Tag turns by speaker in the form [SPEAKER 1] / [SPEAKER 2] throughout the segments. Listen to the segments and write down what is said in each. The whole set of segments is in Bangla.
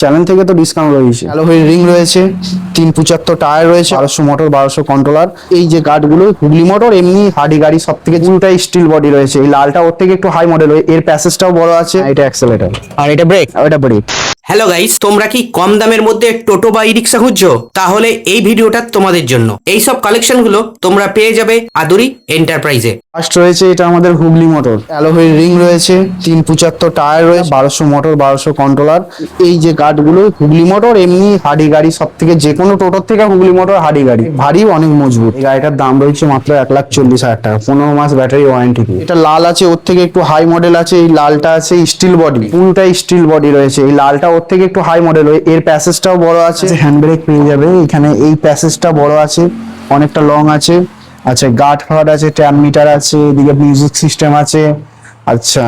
[SPEAKER 1] চ্যানেল থেকে তো ডিসকাউন্ট রয়েছে, অ্যালয় রিং রয়েছে, 375 টায়ার রয়েছে, 1200 মোটর, 1200 কন্ট্রোলার। এই যে গার্ডগুলো হুগলি মোটর, এমনি হার্ডি গাড়ি সব থেকে পুরোটাই স্টিল বডি রয়েছে। এই লালটা ওর থেকে একটু হাই মডেল, এর প্যাসেজটাও বড় আছে। এটা অ্যাক্সেলেটর
[SPEAKER 2] আর এটা ব্রেক।
[SPEAKER 1] এটা ব্রেক।
[SPEAKER 2] হ্যালো গাইস, তোমরা কি কম দামের মধ্যে টোটো বা ই রিক্সা খুঁজছো? তাহলে এই ভিডিওটা তোমাদের জন্য। এই সব কালেকশনগুলো তোমরা পেয়ে যাবে আদুরি এন্টারপ্রাইজে।
[SPEAKER 1] ফার্স্ট রয়েছে এটা আমাদের হুগলি মোটর, অ্যালয় রিং রয়েছে, 375 টায়ার রয়েছে, 1200 মোটর, 1200 কন্ট্রোলার। এই যে গার্ডগুলো হুগলি মোটর, এমনি হার্ডি গাড়ি সব থেকে, যে কোনো টোটোর থেকে হুগলি মোটর হার্ডি গাড়ি, ভারী অনেক মজবুত। এই গাড়িটার দাম রয়েছে মাত্র 1,40,000 টাকা, 15 মাস ব্যাটারি ওয়ারেন্টি। এটা লাল আছে, ওর থেকে একটু হাই মডেল আছে। এই লালটা আছে স্টিল বডি, পুরোটাই স্টিল বডি রয়েছে। এই লালটা ওর থেকে একটু হাই মডেল, এর প্যাসেজটাও বড় আছে। হ্যান্ড ব্রেক পেয়ে যাবে এখানে, এই প্যাসেজটা বড় আছে, অনেকটা লং আছে। আচ্ছা, গার্ড ফার্ড আছে, ট্যাপ মিটার আছে, এদিকে মিউজিক সিস্টেম আছে। আচ্ছা,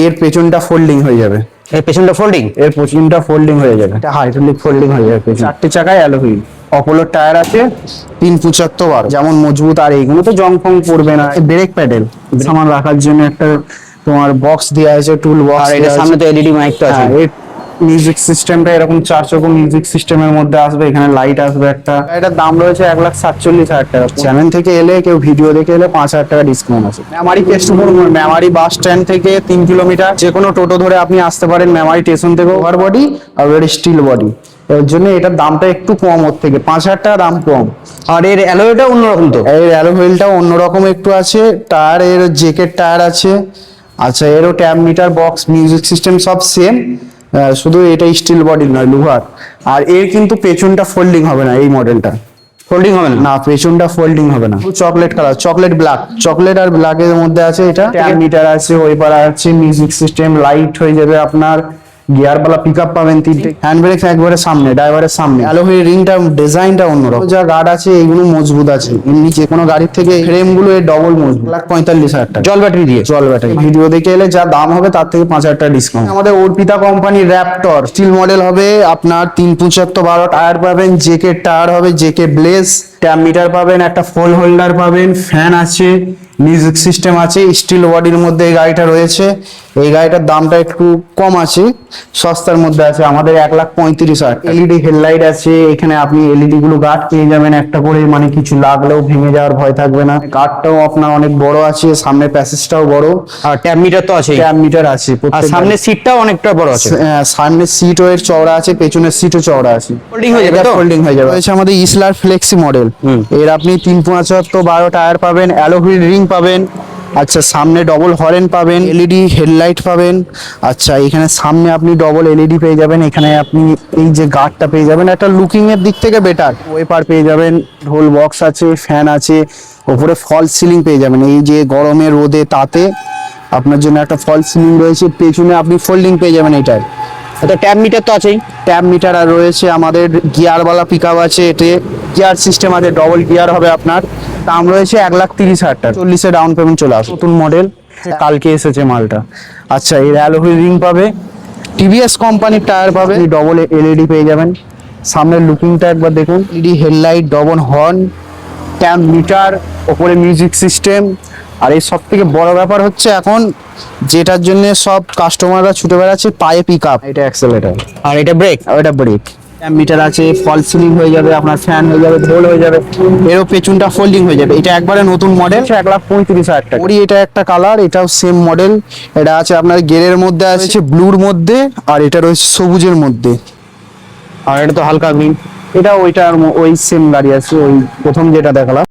[SPEAKER 1] এর পেছনটা ফোল্ডিং হয়ে যাবে,
[SPEAKER 2] এর পেছনটা ফোল্ডিং,
[SPEAKER 1] এর পেছনটা ফোল্ডিং হয়ে যাবে, এটা হাইড্রোলিক ফোল্ডিং হয়ে যাবে। চারটে চাকায় অ্যালয়, অপোলোর টায়ার আছে, 375 যেমন মজবুত। আর এইগুলো তো জং ফং পড়বে না। ব্রেক প্যাডেল সামান রাখার জন্য একটা তোমার বক্স দেওয়া আছে, টুল বক্স।
[SPEAKER 2] আর এটা সামনে তো এলইডি মাইক তো আছে।
[SPEAKER 1] মিউজিক সিস্টেমটা এরকম 4 চৌকো মিউজিক সিস্টেমের মধ্যে আসবে, এখানে লাইট আসবে একটা। এটার দাম রয়েছে 1,47,000 টাকা। চ্যানেল থেকে এলে, কেউ ভিডিও দেখে এলে 5,000 টাকা ডিসকাউন্ট আছে। মেমারি কেষ্টপুর, মেমারি বাস স্ট্যান্ড থেকে 3 কিলোমিটার, যে কোনো টোটো ধরে আপনি আসতে পারেন। মেমারি স্টেশন থেকে ওভার বডি আর ওর স্টিল বডি, এর জন্য এটার দামটা একটু কম, ওর থেকে 5,000 টাকা দাম কম।
[SPEAKER 2] আর এর অ্যালয়টা অন্যরকম তো,
[SPEAKER 1] এর অ্যালয় হুইলটাও অন্যরকম একটু আছে। টায়ার এর জেকেট টায়ার আছে। আচ্ছা, এরও tab meter, box, music system সব সেম, শুধু এটা স্টিল বডি নয়, লোহার। আর এর কিন্তু পেছনটা ফোল্ডিং হবে না, এই মডেলটা
[SPEAKER 2] ফোল্ডিং হবে না।
[SPEAKER 1] না, পেছনটা ফোল্ডিং হবে না। Chocolate colour, chocolate black, chocolate আর ব্ল্যাকের মধ্যে আছে। এটা ট্যাব মিটার আছে, ওইপার আছে মিউজিক সিস্টেম, লাইট হয়ে যাবে আপনার, গিয়ার বালা পিকআপ পাবেন 3টে, হ্যান্ড ব্রেক একবারে সামনে, ড্রাইভারের সামনে। অ্যালয় রিংটা ডিজাইনটা অন্যরকম। যা গার্ড আছে এইগুলো মজবুত আছে, এমনি যে কোনো গাড়ির থেকে। ফ্রেম গুলো ডবল মজবুত। 1,45,000 টাকা,
[SPEAKER 2] জল ব্যাটারি দিয়ে।
[SPEAKER 1] জল ব্যাটারি। ভিডিও দেখে এলে যা দাম হবে তার থেকে 5,000 টাকা ডিসকাউন্ট। আমাদের অর্পিতা কোম্পানির র্যাপটর স্টিল মডেল হবে আপনার, 375 টায়ার পাবেন, জেকে টায়ার হবে, জেকে ব্লেজ, ট্যাব মিটার পাবেন, একটা ফোল হোল্ডার পাবেন, ফ্যান আছে, মিউজিক সিস্টেম আছে, স্টিল বডির মধ্যে এই গাড়িটা রয়েছে। এই গাড়িটার দামটা একটু কম আছে, সস্তার মধ্যে আছে, আমাদের 1,35,000। এলইডি হেডলাইট আছে এখানে, আপনি এলইডি গুলো গার্ড পেয়ে যাবেন একটা করে, মানে কিছু লাগলেও ভেঙে যাওয়ার ভয় থাকবে না। গার্ডটাও আপনার অনেক বড় আছে, সামনের প্যাসেজটাও বড়,
[SPEAKER 2] আর ট্যাব মিটার তো আছে।
[SPEAKER 1] ট্যাব মিটার আছে।
[SPEAKER 2] আর সামনের সিটটাও অনেকটা বড় আছে।
[SPEAKER 1] সামনের সিট এর চওড়া আছে, পেছনের সিটও চওড়া আছে।
[SPEAKER 2] ফোল্ডিং হয়ে যাবে তো?
[SPEAKER 1] ফোল্ডিং হয়ে যাবে। রয়েছে আমাদের ইসলার ফ্লেক্সি মডেল, এর আপনি 375 টায়ার পাবেন, অ্যালয় হুইল রিং পাবেন। আচ্ছা, সামনে ডবল হরেন পাবেন, এলইডি হেডলাইট পাবেন। আচ্ছা, এখানে সামনে আপনি ডবল এলইডি পেয়ে যাবেন। এখানে আপনি এই যে গার্ডটা পেয়ে যাবেন, একটা লুকিং এর দিক থেকে বেটার। ওয়েপার পেয়ে যাবেন, ঢোল বক্স আছে, ফ্যান আছে, ওপরে ফল সিলিং পেয়ে যাবেন। এই যে গরমে রোদে তাতে আপনার জন্য একটা ফল সিলিং রয়েছে। পেছনে আপনি ফোল্ডিং পেয়ে যাবেন এটার।
[SPEAKER 2] এটা ট্যাব মিটার তো আছেই।
[SPEAKER 1] ট্যাব মিটার আর রয়েছে আমাদের গিয়ারওয়ালা পিকআপ আছে, এতে গিয়ার সিস্টেম আছে, ডবল গিয়ার হবে আপনার। দাম রয়েছে 1,30,000 টাকা, 40-এ ডাউন পেমেন্ট চলে আসে। নতুন মডেল, কালকে এসেছে মালটা। আচ্ছা, এই অ্যালয় রিং পাবে, টিভিএস কোম্পানির টায়ার পাবে, ডবল এলইডি পেয়ে যাবেন। সামনের লুকিংটা একবার দেখুন, LED headlight, double horn, tab meter, ওপরে মিউজিক সিস্টেম। আর এই সব থেকে বড় ব্যাপার হচ্ছে এখন, যেটার জন্য সব কাস্টমাররা ছুটে বেড়াচ্ছে, পায়ে পিকআপ। এটা অ্যাক্সেলেটর
[SPEAKER 2] আর এটা ব্রেক।
[SPEAKER 1] এটা ব্রেক। মিটার আছে, ফল সিলিং হয়ে যাবে আপনার, ফ্যান হয়ে যাবে, ঢোল হয়ে যাবে, এরও পেছনটা ফোল্ডিং হয়ে যাবে। এটা একবারে নতুন মডেল, 1,35,000 টাকা। ওরই এটা একটা কালার, এটাও সেম মডেল। এটা আছে আপনার গেরের মধ্যে, আছে ব্লুর মধ্যে, আর এটা রয়েছে সবুজের মধ্যে।
[SPEAKER 2] আর এটা তো হালকা গ্রিন।
[SPEAKER 1] এটা ওইটার ওই সেম গাড়ি আছে, ওই প্রথম যেটা দেখালাম।